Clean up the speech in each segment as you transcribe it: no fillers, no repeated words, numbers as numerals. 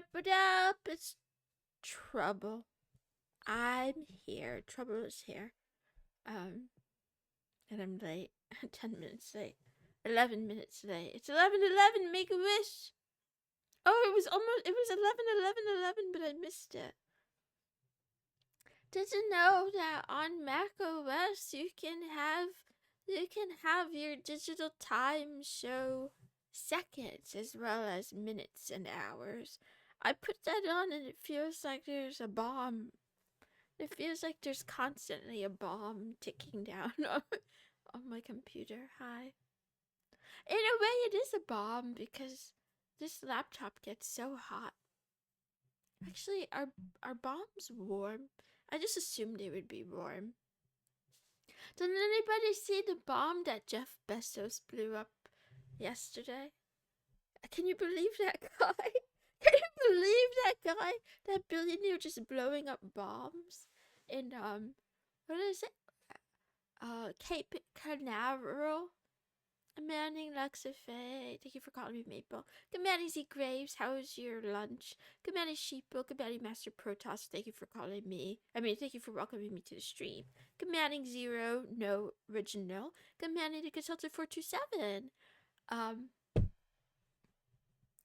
up? It's Trouble. I'm here. Trouble is here. And I'm late. 10 minutes late. 11 minutes late. It's 11:11. Make a wish. Oh, it was 11:11, but I missed it. Did you know that on Mac OS you can have your digital time show seconds as well as minutes and hours? I put that on and it feels like there's a bomb. It feels like there's constantly a bomb ticking down on my computer. Hi. In a way it is a bomb because this laptop gets so hot. Actually, are bombs warm? I just assumed they would be warm. Did anybody see the bomb that Jeff Bezos blew up yesterday? Can you believe that guy? Can you believe that guy? That billionaire just blowing up bombs in what is it? Cape Canaveral. Manning Luxafe, thank you for calling me Maple. Good morning, Z Graves, how was your lunch? Good morning, Sheeple. Good morning, Master Protoss, thank you for calling me. Thank you for welcoming me to the stream. Good morning, Zero, no original. Good morning, the Consultant 427.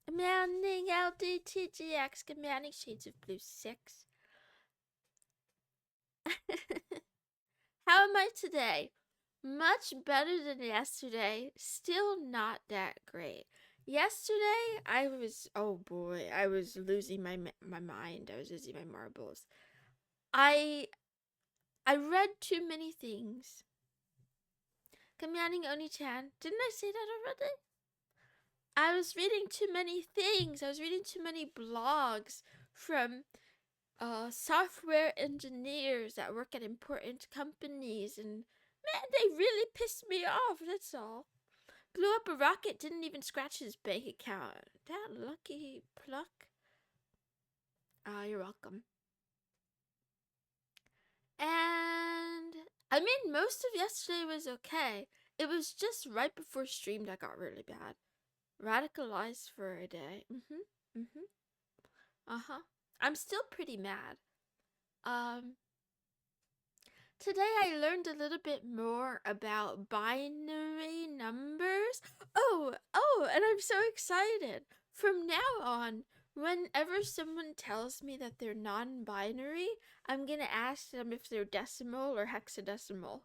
Good morning, LDTGX. Good morning, Shades of Blue 6. How am I today? Much better than yesterday. Still not that great. Yesterday, I was losing my mind. I was losing my marbles. I read too many things. Commanding Oni-chan, didn't I say that already? I was reading too many things. I was reading too many blogs from software engineers that work at important companies, and man, they really pissed me off, that's all. Blew up a rocket, didn't even scratch his bank account. That lucky pluck. You're welcome. And most of yesterday was okay. It was just right before stream that got really bad. Radicalized for a day. I'm still pretty mad. Today I learned a little bit more about binary numbers. Oh, and I'm so excited. From now on, whenever someone tells me that they're non-binary, I'm gonna ask them if they're decimal or hexadecimal.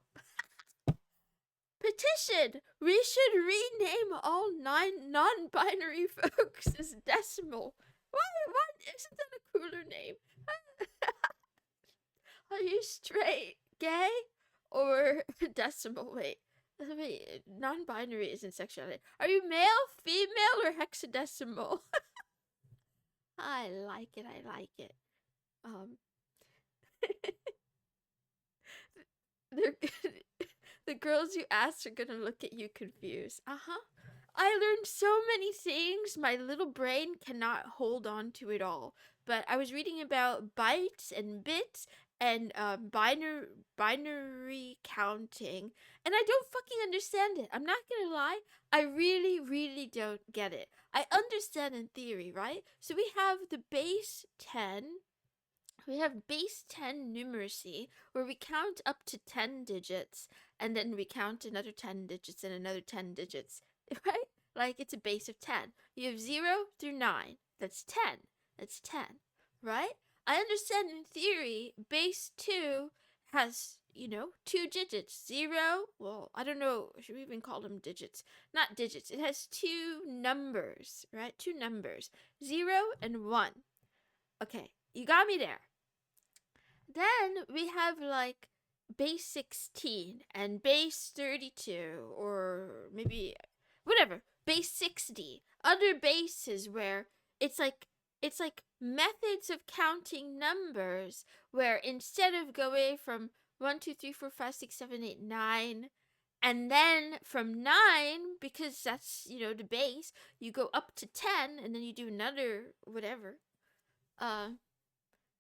Petition! We should rename all 9 non-binary folks as decimal. What? Isn't that a cooler name? Are you straight, gay, or decimal? Wait, non-binary isn't sexuality. Are you male, female, or hexadecimal? I like it. The girls you ask are gonna look at you confused. I learned so many things, my little brain cannot hold on to it all. But I was reading about bytes and bits and binary counting, and I don't fucking understand it. I'm not gonna lie, I really, really don't get it. I understand in theory, right? So we have the base 10. We have base 10 numeracy, where we count up to 10 digits, and then we count another 10 digits and another 10 digits, right? Like it's a base of 10. You have 0 through 9. That's 10. That's 10, right? I understand in theory, base 2 has, 2 digits. 0, well, I don't know, should we even call them digits? Not digits. It has 2 numbers, right? 2 numbers. 0 and 1. Okay, you got me there. Then we have like base 16 and base 32, or maybe whatever, base 60. Other bases where it's like methods of counting numbers where instead of going from 1, 2, 3, 4, 5, 6, 7, 8, 9, and then from 9, because that's, the base, you go up to 10, and then you do another whatever.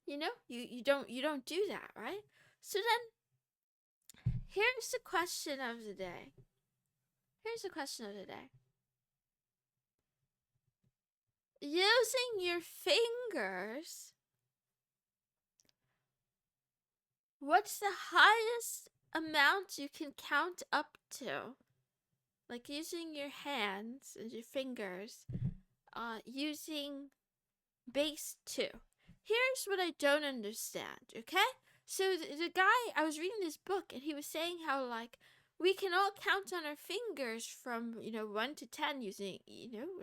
You don't do that, right? So then, here's the question of the day. Using your finger fingers, what's the highest amount you can count up to? Like using your hands and your fingers, using base 2. Here's what I don't understand, okay? So the guy, I was reading this book, and he was saying how, like, we can all count on our fingers from, 1 to 10 using,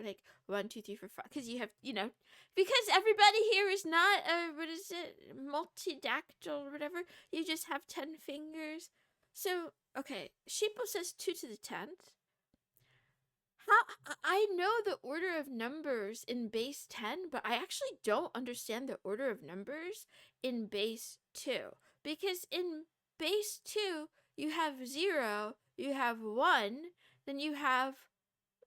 like 1, 2, 3, 4, 5. Because you have, because everybody here is not, multidactyl or whatever. You just have 10 fingers. So, okay, Sheeple says 2 to the 10th. I know the order of numbers in base 10, but I actually don't understand the order of numbers in base 2. Because in base 2, you have 0, you have 1, then you have,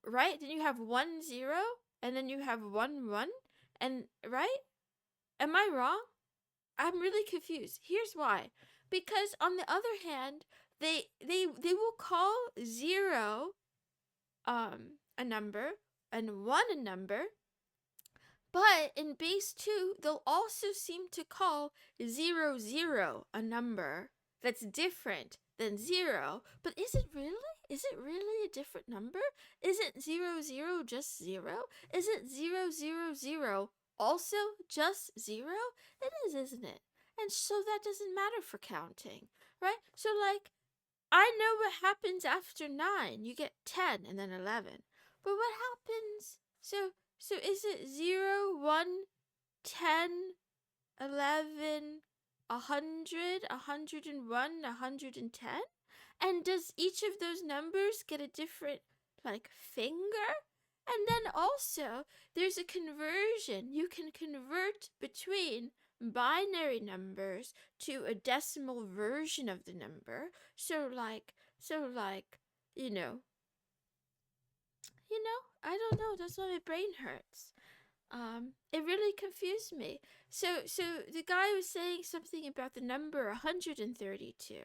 right? Then you have 1, 0, and then you have 1, 1, and, right? Am I wrong? I'm really confused. Here's why. Because on the other hand, they will call 0 a number and 1 a number, but in base 2 they'll also seem to call 0 0 a number that's different than 0. But is it really a different number? Isn't 0 0 just 0? Isn't 0 0 0 also just 0? It is, isn't it? And so that doesn't matter for counting, right? So, like, I know what happens after 9. You get 10 and then 11. But what happens? So is it 0, 1, 10, 11, 100, 101, 110? And does each of those numbers get a different, like, finger? And then also, there's a conversion. You can convert between binary numbers to a decimal version of the number. So like, I don't know. That's why my brain hurts. It really confused me. So the guy was saying something about the number 132.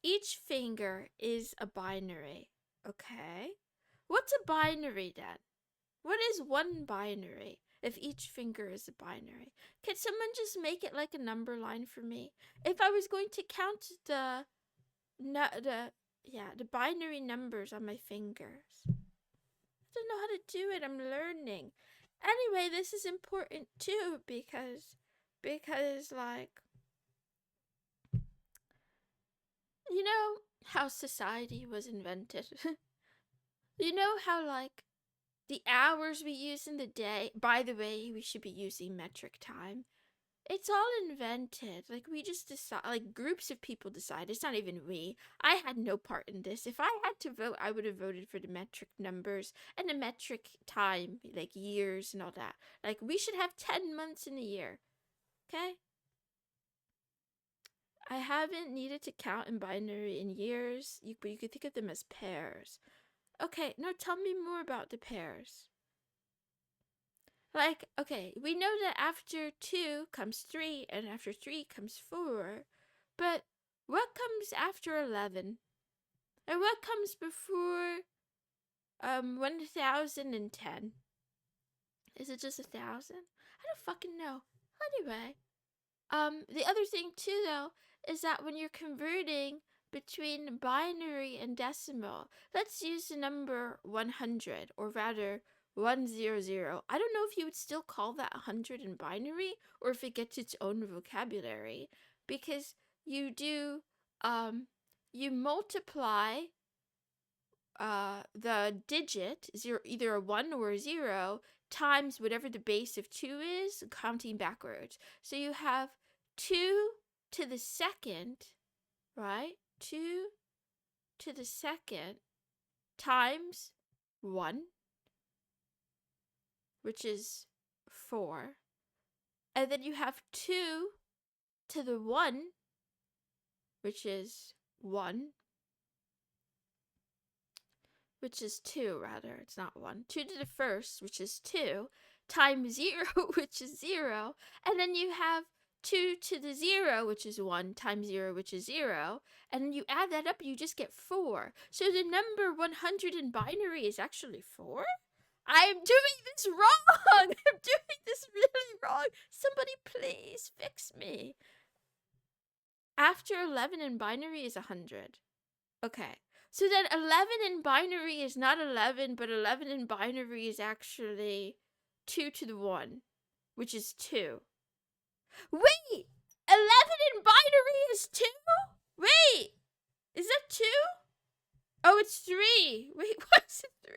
Each finger is a binary. Okay. What's a binary then? What is one binary if each finger is a binary? Can someone just make it like a number line for me? If I was going to count the binary numbers on my fingers. I don't know how to do it. I'm learning. Anyway, this is important too because like, you know how society was invented? You know how, like, the hours we use in the day, by the way, we should be using metric time. It's all invented. Like, we just decide, like, groups of people decide. It's not even we. I had no part in this. If I had to vote, I would have voted for the metric numbers and the metric time, like years and all that. Like, we should have 10 months in a year. Okay? I haven't needed to count in binary in years, but you could think of them as pairs. Okay, now tell me more about the pairs. Like, okay, we know that after 2 comes 3, and after 3 comes 4. But what comes after 11? And what comes before 1010? Is it just 1,000? I don't fucking know. Anyway, the other thing too, though, is that when you're converting between binary and decimal, let's use the number 100, or rather 100. I don't know if you would still call that 100 in binary, or if it gets its own vocabulary, because you do, you multiply the digit, either a 1 or a 0, times whatever the base of 2 is, counting backwards. So you have 2 to the second, right? 2 to the second times 1, which is 4. And then you have 2 to the 1, which is 1. Which is 2, rather. It's not 1. 2 to the first, which is 2, times 0, which is 0. And then you have 2 to the 0, which is 1, times 0, which is 0. And you add that up, you just get 4. So the number 100 in binary is actually 4? I'm doing this wrong. I'm doing this really wrong. Somebody please fix me. After 11 in binary is 100. Okay. So then 11 in binary is not 11, but 11 in binary is actually 2 to the 1, which is 2. Wait! 11 in binary is 2? Wait! Is that 2? Oh, it's 3. Wait, what's it 3?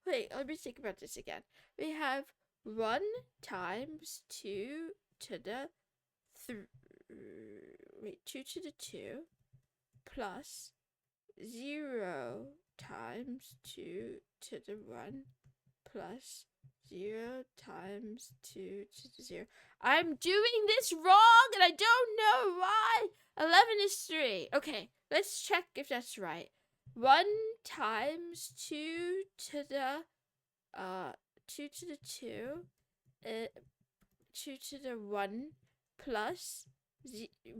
Wait, let me think about this again. We have 1 times 2 to the 2 to the 2 plus 0 times 2 to the 1 plus 0 times 2 to the 0. I'm doing this wrong and I don't know why. 11 is 3. Okay, let's check if that's right. 1 times 2 to the 2 to the 2 2 to the 1 plus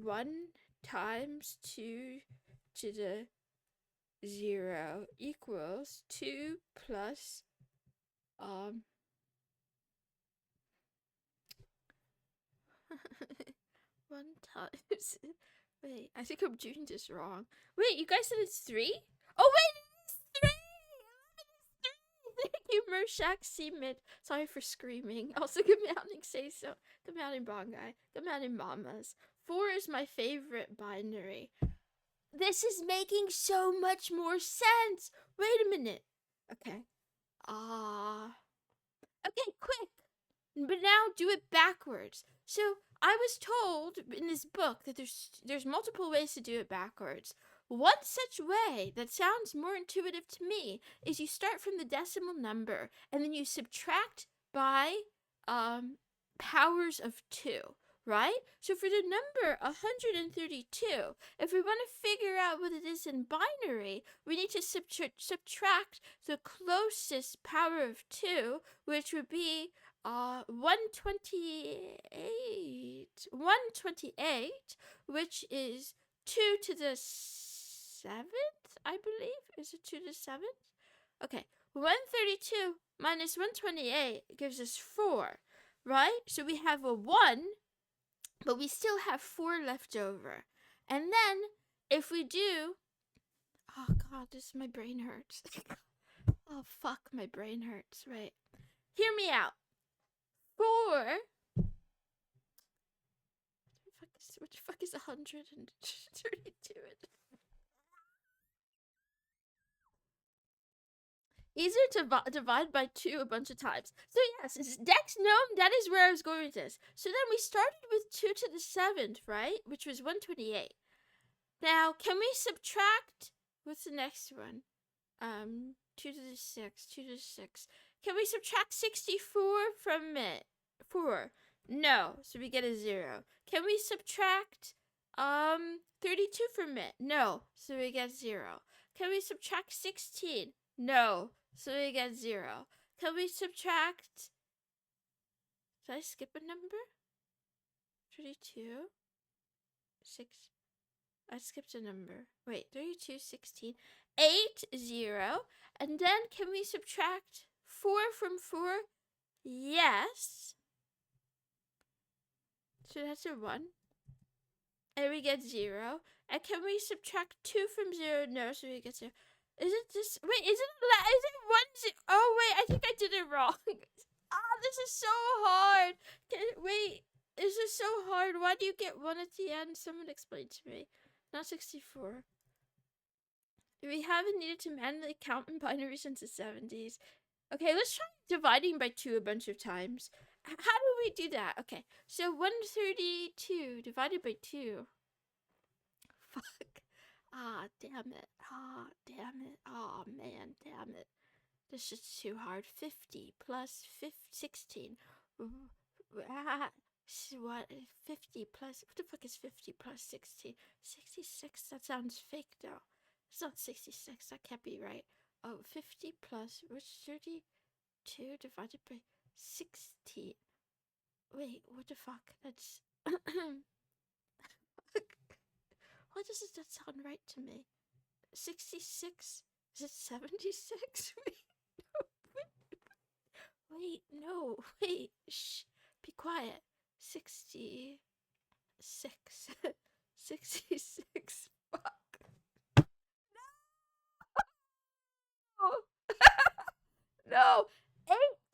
1 times 2 to the 0 equals 2 plus 1 times. Wait, I think I'm doing this wrong. Wait, you guys said it's 3? Oh wait, it is 3! 11 is 3! Thank you, Mershak Seamid. Sorry for screaming. Also, good morning, say so. Good morning, Bongai. Good morning, Mamas. 4 is my favorite binary. This is making so much more sense. Wait a minute. Okay. Okay, quick. But now do it backwards. So I was told in this book that there's multiple ways to do it backwards. One such way that sounds more intuitive to me is you start from the decimal number and then you subtract by powers of 2, right? So for the number 132, if we want to figure out what it is in binary, we need to subtract the closest power of 2, which would be 128, which is 2 to the 7th, I believe. Is it 2 to the 7th? Okay, 132 minus 128 gives us 4, right? So we have a 1, but we still have 4 left over. And then, if we do... Oh, God, my brain hurts. Oh, fuck, my brain hurts. Right. Hear me out. 4... What the fuck is 132? Easier to divide by 2 a bunch of times. So yes, Dex Gnome, that is where I was going with this. So then we started with 2 to the 7th, right? Which was 128. Now, can we subtract... What's the next one? 2 to the 6, 2 to the 6. Can we subtract 64 from it? 4. No, so we get a 0. Can we subtract 32 from it? No, so we get 0. Can we subtract 16? No, so we get 0. Can we subtract... Did I skip a number? 32? 6... I skipped a number. Wait, 32, 16, 8, 0. And then can we subtract 4 from 4? Yes. So that's a 1. And we get 0. And can we subtract 2 from 0? No, so we get 0. Is it this? Wait, is it 1, 0? Oh, wait, I think I did it wrong. This is so hard. Wait, this is so hard. Why do you get 1 at the end? Someone explain to me. Not 64. We haven't needed to manually count in binary since the 70s. Okay, let's try dividing by 2 a bunch of times. How do we do that? Okay, so 132 divided by 2. Fuck. Damn it. Damn it. Man, damn it. This is too hard. 50 plus 16. What? 50 plus... What the fuck is 50 plus 16? 66? That sounds fake, though. It's not 66. That can't be right. Oh, 50 plus... What's 32 divided by 16? Wait, what the fuck? That's... Why doesn't that sound right to me? 66? Is it 76? Wait, Wait, no, wait, shh, be quiet. 66. 66. Fuck. No.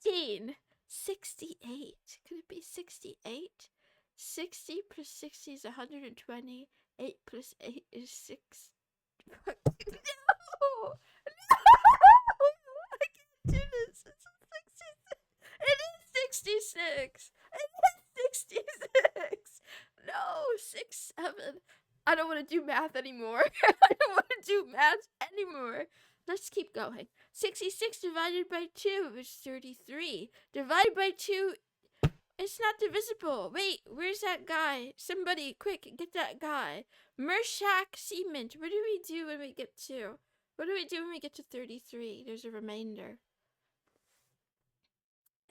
18. 68. Could it be 68? 60 plus 60 is 120. 8 plus 8 is 6. Fuck. No! I can't do this. It's 66. It is 66. It is 66. No, 6, 7. I don't want to do math anymore. I don't want to do math anymore. Let's keep going. 66 divided by 2 is 33. Divided by 2, it's not divisible. Wait, where's that guy? Somebody, quick, get that guy. Mershak Cement. What do we do when we get to? What do we do when we get to 33? There's a remainder.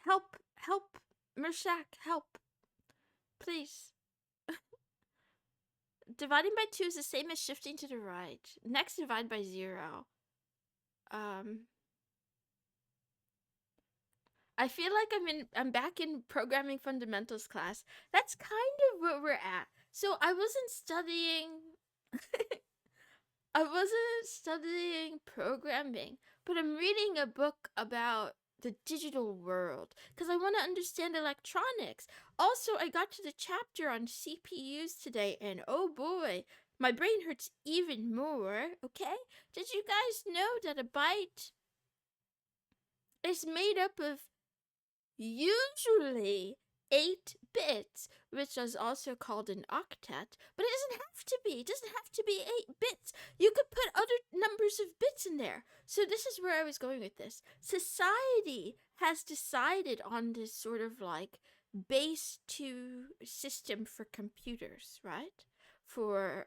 Help, help, Mershak, help. Please. Dividing by 2 is the same as shifting to the right. Next, divide by 0. I feel like I'm back in programming fundamentals class. That's kind of where we're at. So I wasn't studying programming, but I'm reading a book about the digital world because I want to understand electronics. Also, I got to the chapter on CPUs today, and oh boy, my brain hurts even more. Okay, did you guys know that a byte is made up of usually 8 bits, which is also called an octet, but it doesn't have to be. It doesn't have to be 8 bits. You could put other numbers of bits in there. So this is where I was going with this. Society has decided on this sort of like base 2 system for computers, right? For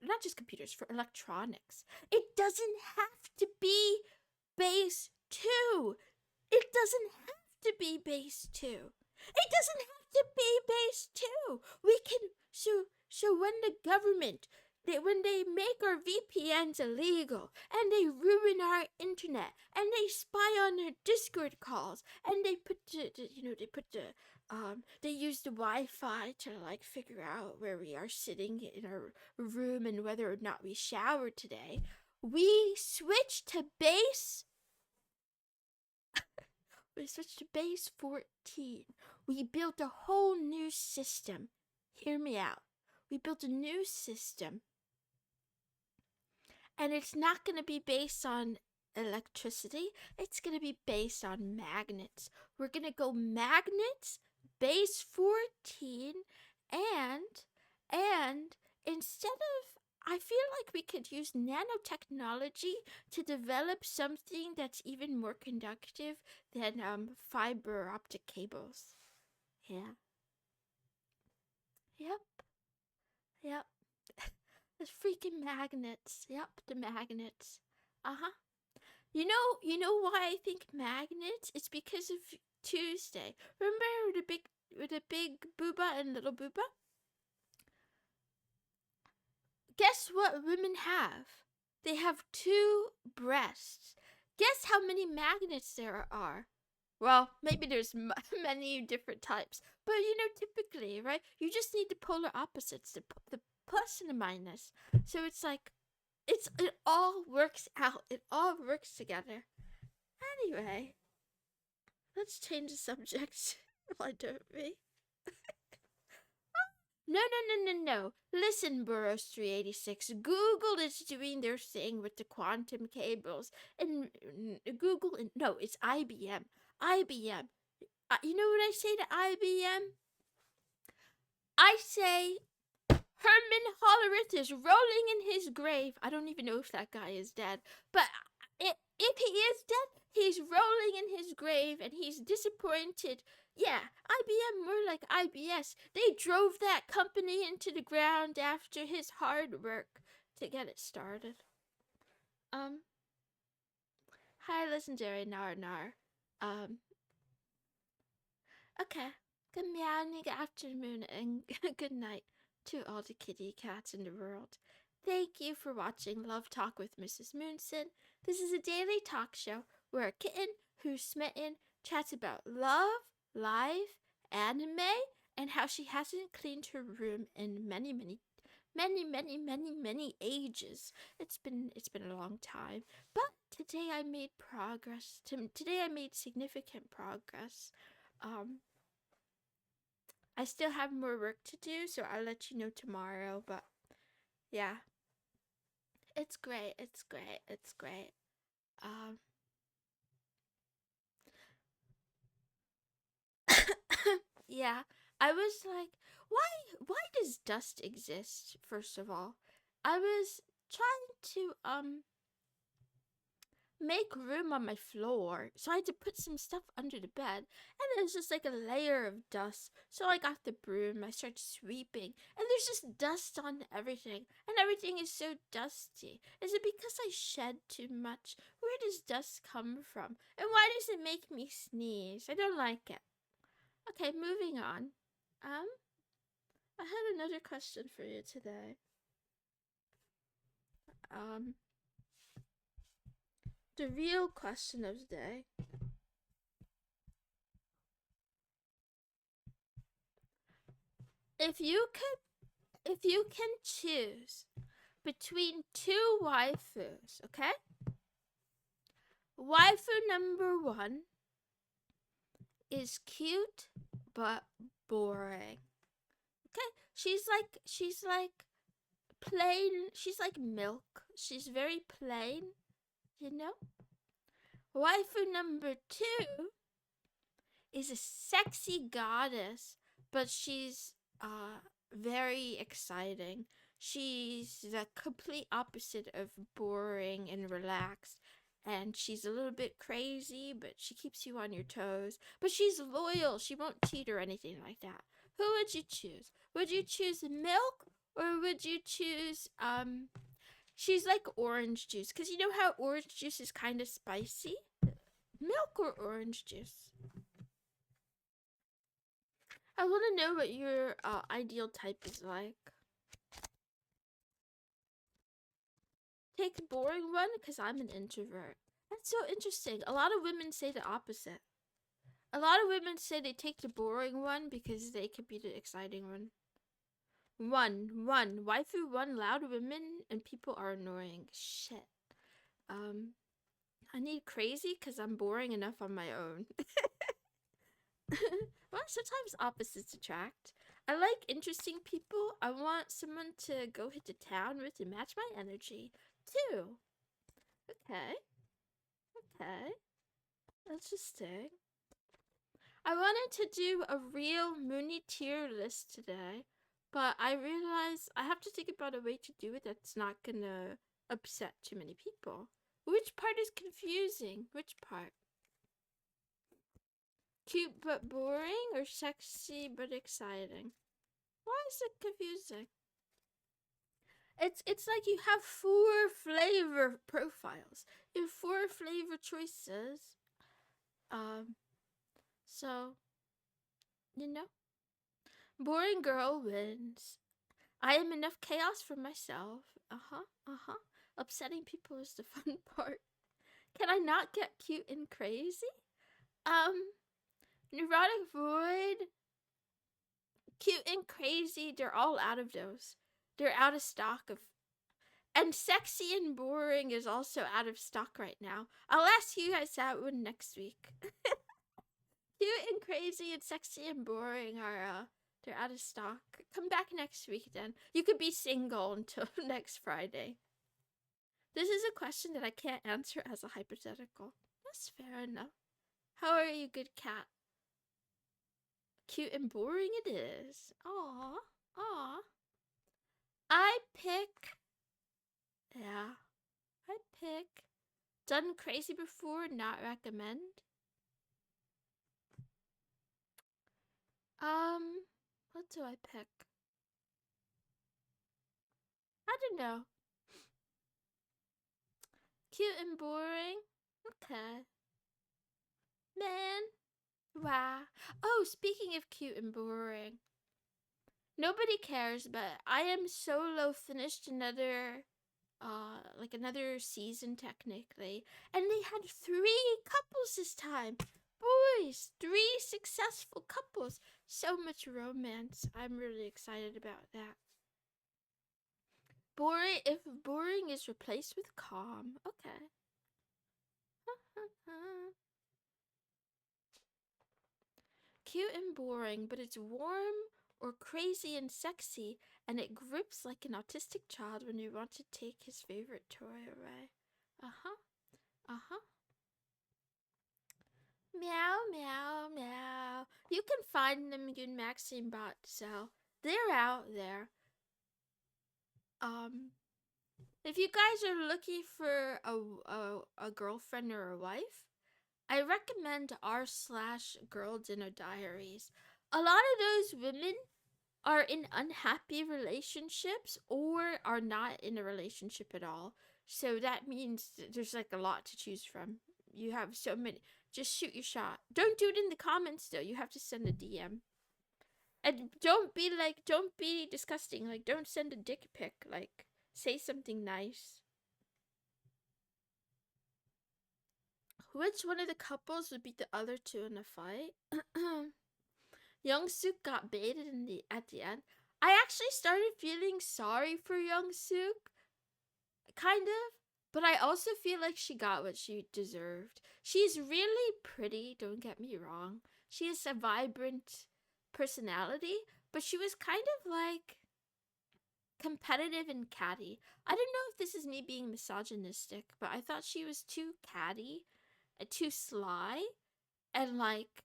not just computers, for electronics. It doesn't have to be base 2. It doesn't have to be base 2. It doesn't have to be base 2. We can so when the government when they make our VPNs illegal and they ruin our internet and they spy on our Discord calls and they put they use the Wi-Fi to like figure out where we are sitting in our room and whether or not we showered today. We switch to base 14. We built a whole new system. Hear me out. We built a new system. And it's not going to be based on electricity. It's going to be based on magnets. We're going to go magnets, base 14, and instead of, I feel like we could use nanotechnology to develop something that's even more conductive than fiber optic cables. Yeah. Yep. Yep. The freaking magnets. Yep, the magnets. Uh-huh. You know why I think magnets? It's because of Tuesday. Remember the big booba and little booba? Guess what women have? They have 2 breasts. Guess how many magnets there are? Well, maybe there's many different types. But typically, right? You just need the polar opposites, the plus and the minus. So it's like, it all works out. It all works together. Anyway, let's change the subject. Why don't we? No. Listen, Burrows386. Google is doing their thing with the quantum cables. And Google, no, it's IBM. IBM. You know what I say to IBM? I say, Herman Hollerith is rolling in his grave. I don't even know if that guy is dead. But if he is dead, he's rolling in his grave and he's disappointed. Yeah, IBM, more like IBS. They drove that company into the ground after his hard work to get it started. Hi, legendary Nar. Okay. Good meowing afternoon and good night to all the kitty cats in the world. Thank you for watching Love Talk with Mrs. Moonson. This is a daily talk show where a kitten who's smitten chats about love, life, anime, and how she hasn't cleaned her room in many ages. It's been a long time. But today I made progress. Today I made significant progress. I still have more work to do, so I'll let you know tomorrow. But yeah, it's great. It's great. It's great. Um, yeah, I was like, why does dust exist? First of all, I was trying to make room on my floor, so I had to put some stuff under the bed, and there's just like a layer of dust. So I got the broom, I started sweeping, and there's just dust on everything, and everything is so dusty. Is it because I shed too much? Where does dust come from? And why does it make me sneeze? I don't like it. Okay, moving on. I had another question for you today. The real question of the day. If you can choose between two waifus, okay? Waifu number 1 is cute but boring. Okay? She's like plain, she's like milk. She's very plain, you know? Waifu number 2 is a sexy goddess, but she's very exciting. She's the complete opposite of boring and relaxed. And she's a little bit crazy, but she keeps you on your toes. But she's loyal. She won't cheat or anything like that. Who would you choose? Would you choose milk, or would you choose she's like orange juice? Because you know how orange juice is kind of spicy? Milk or orange juice? I want to know what your ideal type is like. Take the boring one because I'm an introvert. That's so interesting. A lot of women say the opposite. A lot of women say they take the boring one because they could be the exciting one. One. Waifu 1, loud women and people are annoying. Shit. I need crazy because I'm boring enough on my own. Well, sometimes opposites attract. I like interesting people. I want someone to go hit the town with to match my energy, too. Okay. Interesting. I wanted to do a real Mooney tier list today, but I realized I have to think about a way to do it that's not gonna upset too many people. Which part is confusing? Which part? Cute but boring, or sexy but exciting? Why is it confusing? It's like you have 4 flavor profiles. You have 4 flavor choices. So, you know, boring girl wins. I am enough chaos for myself. Upsetting people is the fun part. Can I not get cute and crazy? Neurotic void, cute and crazy, they're all out of those. They're out of stock of. And sexy and boring is also out of stock right now. I'll ask you guys that one next week. Cute and crazy and sexy and boring are they're out of stock. Come back next week then. You could be single until next Friday. This is a question that I can't answer as a hypothetical. That's fair enough. How are you, good cat? Cute and boring it is. Aw. I pick done crazy before, not recommend. What do I pick? I don't know. Cute and boring? Okay. Man. Wow. Oh, speaking of cute and boring. Nobody cares, but I am solo finished another season technically. And they had 3 couples this time. boys. 3 successful couples. So much romance. I'm really excited about that. Boring, if boring is replaced with calm. Okay. Cute and boring, but it's warm or crazy and sexy, and it grips like an autistic child when you want to take his favorite toy away. Uh-huh. Uh-huh. Meow, meow, meow. You can find them in Maxine Bot, so they're out there. If you guys are looking for a girlfriend or a wife, I recommend r/Girl Dinner Diaries. A lot of those women are in unhappy relationships or are not in a relationship at all. So that means there's like a lot to choose from. You have so many. Just shoot your shot. Don't do it in the comments though. You have to send a DM. And don't be disgusting. Like, don't send a dick pic. Like, say something nice. Which one of the couples would beat the other two in a fight? Young-suk got baited at the end. I actually started feeling sorry for Young-suk, kind of, but I also feel like she got what she deserved. She's really pretty, don't get me wrong. She has a vibrant personality, but she was kind of like competitive and catty. I don't know if this is me being misogynistic, but I thought she was too catty and too sly, and like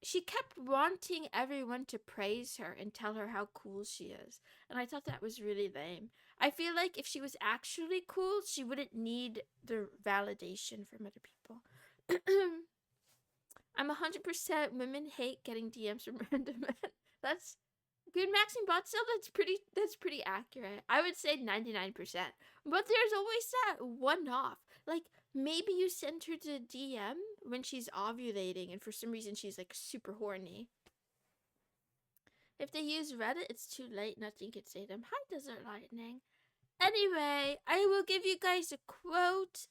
she kept wanting everyone to praise her and tell her how cool she is. And I thought that was really lame. I feel like if she was actually cool, she wouldn't need the validation from other people. I'm 100% women hate getting DMs from random men. That's good, Maxine Botstill. That's pretty accurate. I would say 99%. But there's always that one off. Like, maybe you send her to DM when she's ovulating and for some reason she's like super horny. If they use Reddit, it's too late. Nothing can save them. Hi, Desert Lightning. Anyway, I will give you guys a quote.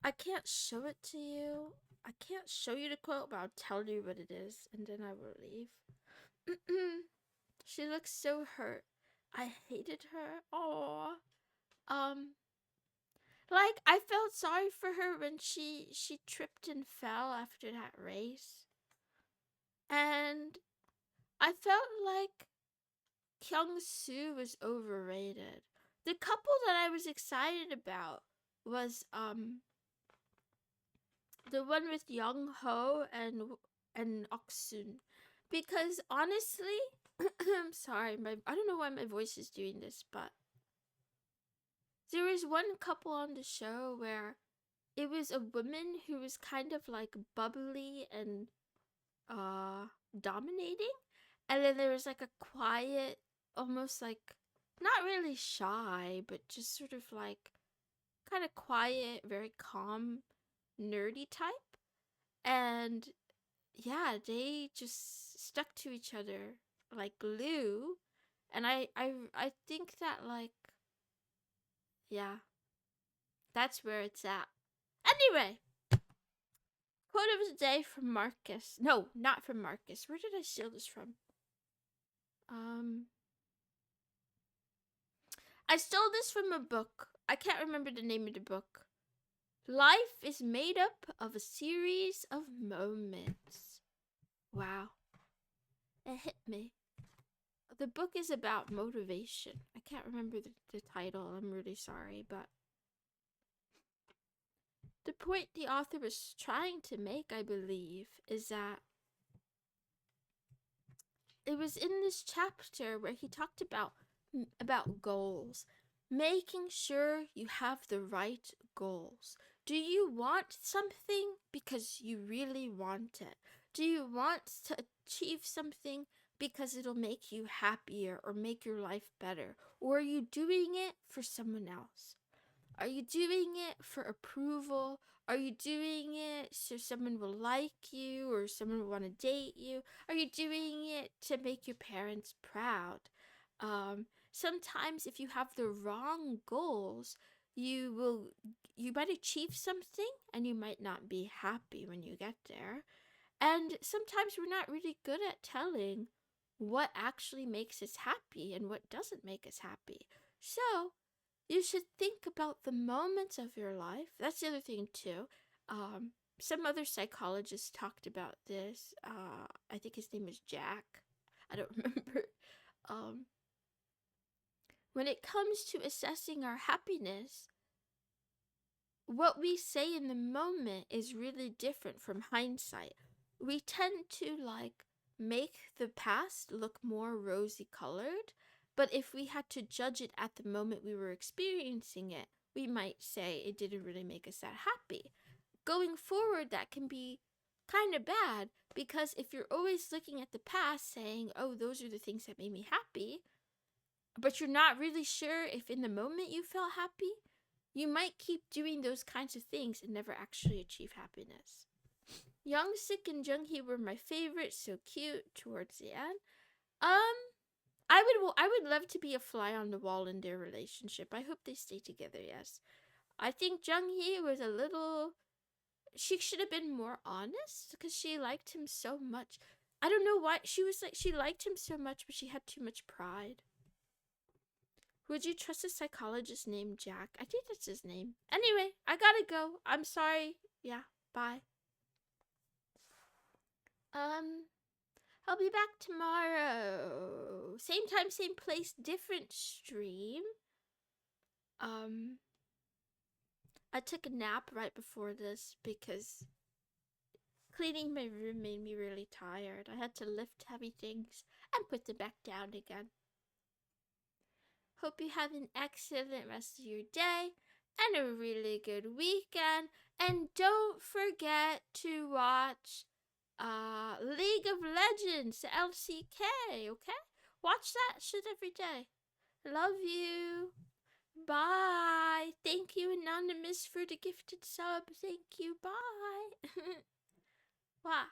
I can't show it to you. I can't show you the quote, but I'll tell you what it is, and then I will leave. She looks so hurt. I hated her. Aww. Like, I felt sorry for her when she tripped and fell after that race. And I felt like Kyung-soo was overrated. The couple that I was excited about was the one with Young Ho and Oksun, because honestly, I'm sorry, I don't know why my voice is doing this, but there was one couple on the show where it was a woman who was kind of like bubbly and dominating, and then there was like a quiet, almost like not really shy, but just sort of like kind of quiet, very calm, nerdy type. And yeah, they just stuck to each other like glue. And I think that, like, yeah, that's where it's at. Anyway, quote of the day from Marcus. No, not from Marcus. Where did I steal this from? I stole this from a book. I can't remember the name of the book. Life is made up of a series of moments. Wow. It hit me. The book is about motivation. I can't remember the title. I'm really sorry, but the point the author was trying to make, I believe, is that it was in this chapter where he talked about goals, making sure you have the right goals. Do you want something because you really want it? Do you want to achieve something because it'll make you happier or make your life better? Or are you doing it for someone else? Are you doing it for approval? Are you doing it so someone will like you or someone will want to date you? Are you doing it to make your parents proud? Sometimes if you have the wrong goals, you might achieve something and you might not be happy when you get there. And sometimes we're not really good at telling what actually makes us happy and what doesn't make us happy. So, you should think about the moments of your life. That's the other thing, too. Some other psychologists talked about this. I think his name is Jack. I don't remember. When it comes to assessing our happiness, what we say in the moment is really different from hindsight. We tend to make the past look more rosy colored, but if we had to judge it at the moment we were experiencing it, we might say it didn't really make us that happy. Going forward, that can be kind of bad, because if you're always looking at the past saying, oh, those are the things that made me happy, but you're not really sure if in the moment you felt happy, you might keep doing those kinds of things and never actually achieve happiness. Young-sik and Jung-hee were my favorite, so cute towards the end. I would love to be a fly on the wall in their relationship. I hope they stay together, yes. I think Jung-hee was a little... She should have been more honest because she liked him so much. I don't know why. She liked him so much, but she had too much pride. Would you trust a psychologist named Jack? I think that's his name. Anyway, I gotta go. I'm sorry. Yeah, bye. I'll be back tomorrow. Same time, same place, different stream. I took a nap right before this because cleaning my room made me really tired. I had to lift heavy things and put them back down again. Hope you have an excellent rest of your day and a really good weekend. And don't forget to watch League of Legends, LCK, okay? Watch that shit every day. Love you. Bye. Thank you, Anonymous, for the gifted sub. Thank you. Bye. Wow.